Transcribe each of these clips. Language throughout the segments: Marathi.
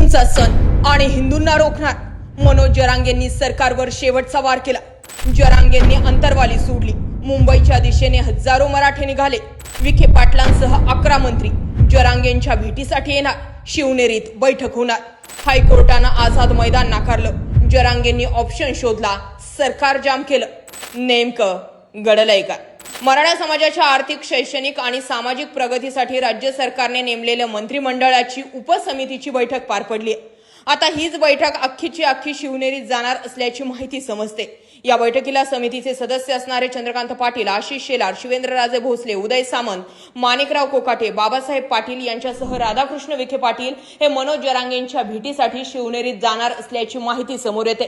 हिंदूंचा सण आणि हिंदूंना रोखणार, मनोज जरांगेंनी सरकारवर शेवटचा वार केला। जरांगेंनी अंतरवाली सोडली। मुंबईच्या दिशेने हजारो मराठे निघाले। विखे पाटलांसह 11 मंत्री जरांगेंच्या भेटीसाठी येणार। शिवनेरीत बैठक होणार। हायकोर्टानं आझाद मैदान नाकारलं। जरांगेंनी ऑप्शन शोधला, सरकार जाम केलं। नेमकं घडलंय का? मराठा समाजाच्या आर्थिक, शैक्षणिक आणि सामाजिक प्रगतीसाठी राज्य सरकारने नेमलेल्या मंत्रिमंडळाची उपसमितीची बैठक पार पडली। आता हीच बैठक अख्खीची अख्खी शिवनेरीत जाणार असल्याची माहिती समजते। या बैठकीला समितीचे सदस्य असणारे चंद्रकांत पाटील, आशिष शेलार, शिवेंद्रराजे भोसले, उदय सामंत, माणिकराव कोकाटे, बाबासाहेब पाटील यांच्यासह राधाकृष्ण विखे पाटील हे मनोज जरांगेंच्या भेटीसाठी शिवनेरीत जाणार असल्याची माहिती समोर येते।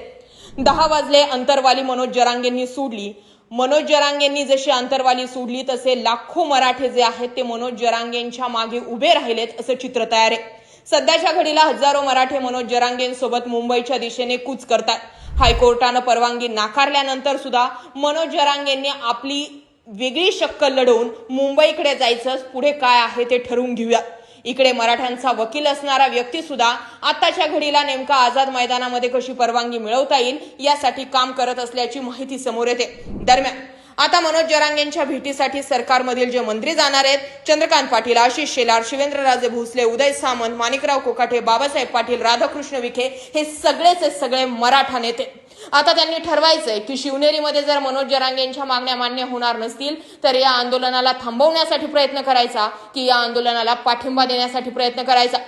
10 वाजले, अंतरवाली मनोज जरांगेंनी सोडली। मनोज जरांगेंनी जशी अंतरवाली सोडली तसे लाखो मराठे जे आहेत ते मनोज जरांगेंच्या मागे उभे राहिलेत असं चित्र तयार आहे। सध्याच्या घडीला हजारो मराठे मनोज जरांगेंसोबत मुंबईच्या दिशेने कूच करतात। हायकोर्टानं परवानगी नाकारल्यानंतर सुद्धा मनोज जरांगेंनी आपली वेगळी शक्कल लढवून मुंबईकडे जायचं, पुढे काय आहे ते ठरवून घेऊया। इकडे मराठ्यांचा वकील असणारा व्यक्ती सुद्धा आताच्या घडीला नेमका आझाद मैदानामध्ये कशी परवानगी मिळवता येईल यासाठी काम करत असल्याची माहिती समोर येते। दरम्यान आता मनोज जरांगेंच्या भेटीसाठी सरकारमधील जे मंत्री जाणार आहेत, चंद्रकांत पाटील, आशिष शेलार, शिवेंद्रराजे भोसले, उदय सामंत, माणिकराव कोकाटे, बाबासाहेब पाटील, राधाकृष्ण विखे हे सगळे मराठा नेते। आता त्यांनी ठरवायचंय की शिवनेरीमध्ये जर मनोज जरांगेंच्या मागण्या मान्य होणार नसतील तर या आंदोलनाला थांबवण्यासाठी प्रयत्न करायचा की या आंदोलनाला पाठिंबा देण्यासाठी प्रयत्न करायचा।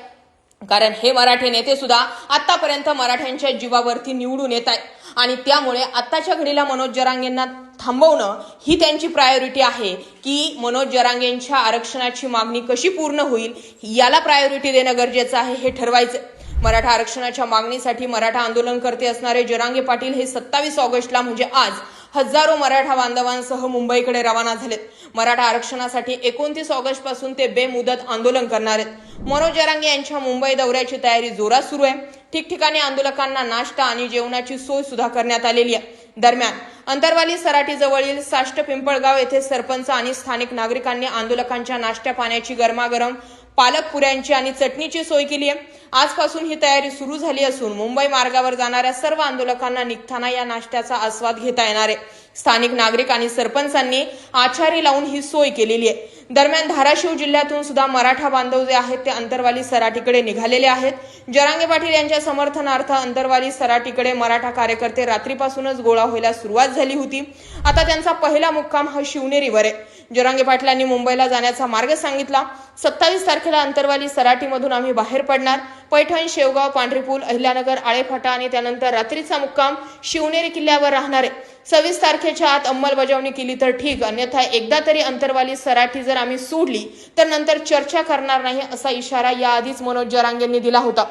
कारण हे मराठे नेते सुद्धा आतापर्यंत मराठ्यांच्या जीवावरती निवडून येत आहेत आणि त्यामुळे आताच्या घडीला मनोज जरांगेंना थांबवणं ही त्यांची प्रायोरिटी आहे की मनोज जरांगेंच्या आरक्षणाची मागणी कशी पूर्ण होईल याला प्रायोरिटी देणं गरजेचं आहे, हे ठरवायचं। मराठा आरक्षणाच्या मागणीसाठी मराठा आंदोलन करते असणारे जरांगे पाटील हे 27 ऑगस्टला म्हणजे आज हजारो मराठा बांधवांसह मुंबईकडे रवाना झालेत। मराठा आरक्षणासाठी 29 ऑगस्ट पासून ते बेमुदत आंदोलन करणार आहेत। मनोज जरांगे यांच्या मुंबई दौऱ्याची तयारी जोरात सुरू आहे। ठिकठिकाणी आंदोलकांना नाश्ता आणि जेवणाची सोय सुद्धा करण्यात आलेली आहे। दरम्यान अंतरवाली सराटी जवळील साष्ट पिंपळगाव येथे सरपंच आणि स्थानिक नागरिकांनी आंदोलकांच्या नाश्त्या पाण्याची गरमागरम पालक पुऱ्यांची आणि चटणीची सोय केली आहे। आजपासून ही तयारी सुरू झाली असून मुंबई मार्गावर जाणाऱ्या सर्व आंदोलकांना निघताना या नाश्त्याचा आस्वाद घेता येणार आहे। स्थानिक नागरिक आणि सरपंचांनी आचारी लावून ही सोय केलेली आहे। दरम्यान धाराशिव जिल्ह्यातून सुद्धा मराठा बांधव जे आहेत ते अंतरवाली सराटीकडे निघालेले आहेत। जरांगे पाटील यांच्या समर्थनार्थ अंतरवाली सराटीकडे मराठा कार्यकर्ते रात्रीपासूनच गोळा व्हायला सुरुवात झाली होती। आता त्यांचा पहिला मुक्काम हा शिवनेरीवर आहे। जरांगे पाटलांनी मुंबईला जाण्याचा मार्ग सांगितला। 27 तारखेला अंतरवाली सराटीमधून आम्ही बाहेर पडणार। पैठण, शेवगाव, पांढरीपूल, अहिल्यानगर, आळेफाटा आणि त्यानंतर रात्रीचा मुक्काम शिवनेरी किल्ल्यावर राहणार आहे। 26 तारखेच्या आत अंमलबजावणी केली तर ठीक, अन्यथा एकदा तरी अंतरवाली सराटी जर आम्ही सोडली तर नंतर चर्चा करणार नाही असा इशारा याआधीच मनोज जरांगेंनी दिला होता।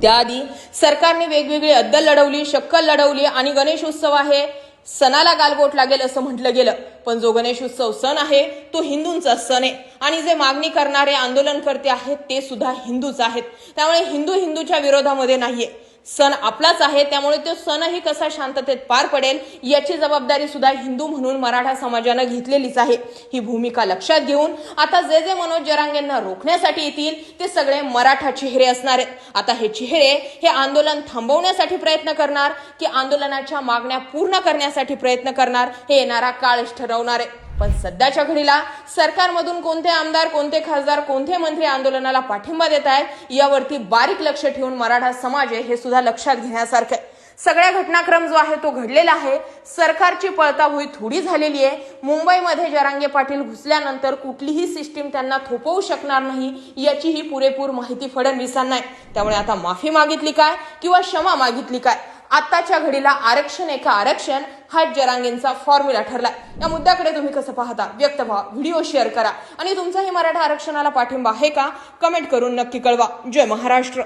त्याआधी सरकारने वेगवेगळी अद्दल लढवली, शक्कल लढवली आणि गणेश उत्सव आहे, सणाला गालबोट लागेल असं म्हटलं गेलं। पण जो गणेश उत्सव सण आहे तो हिंदूंचा सण आहे आणि जे मागणी करणारे आंदोलनकर्ते आहेत ते सुद्धा हिंदूच आहेत। त्यामुळे हिंदूच्या विरोधामध्ये नाहीये, सण आपलाच आहे। त्यामुळे तो सणही कसा शांततेत पार पडेल याची जबाबदारी सुद्धा हिंदू म्हणून मराठा समाजानं घेतलेलीच आहे। ही भूमिका लक्षात घेऊन आता जे मनोज जरांगेंना रोखण्यासाठी येतील ते सगळे मराठा चेहरे असणार आहेत। आता हे चेहरे हे आंदोलन थांबवण्यासाठी प्रयत्न करणार की आंदोलनाच्या मागण्या पूर्ण करण्यासाठी प्रयत्न करणार हे येणारा काळच ठरवणार आहे। पण सध्याच्या घडीला सरकारमधून कोणते आमदार, कोणते खासदार, कोणते मंत्री आंदोलनाला पाठिंबा देत आहेत यावरती बारीक लक्ष ठेवून मराठा समाज आहे हे सुद्धा लक्षात घेण्यासारखं आहे। सगळ्या घटनाक्रम जो आहे तो घडलेला आहे। सरकारची पळताभुई थोडी झालेली आहे। मुंबईमध्ये जरांगे पाटील घुसल्यानंतर कुठलीही सिस्टीम त्यांना थोपवू शकणार नाही याची ही पुरेपूर माहिती फडणवीसांना आहे। त्यामुळे आता माफी मागितली काय किंवा क्षमा मागितली काय, आताच्या घडीला आरक्षण एका आरक्षण हा जरांगेंचा फॉर्म्युला ठरला। या मुद्द्याकडे तुम्ही कसं पाहता? व्यक्त व्हा, व्हिडिओ शेअर करा आणि तुमचाही मराठा आरक्षणाला पाठिंबा आहे का कमेंट करून नक्की कळवा। जय महाराष्ट्र।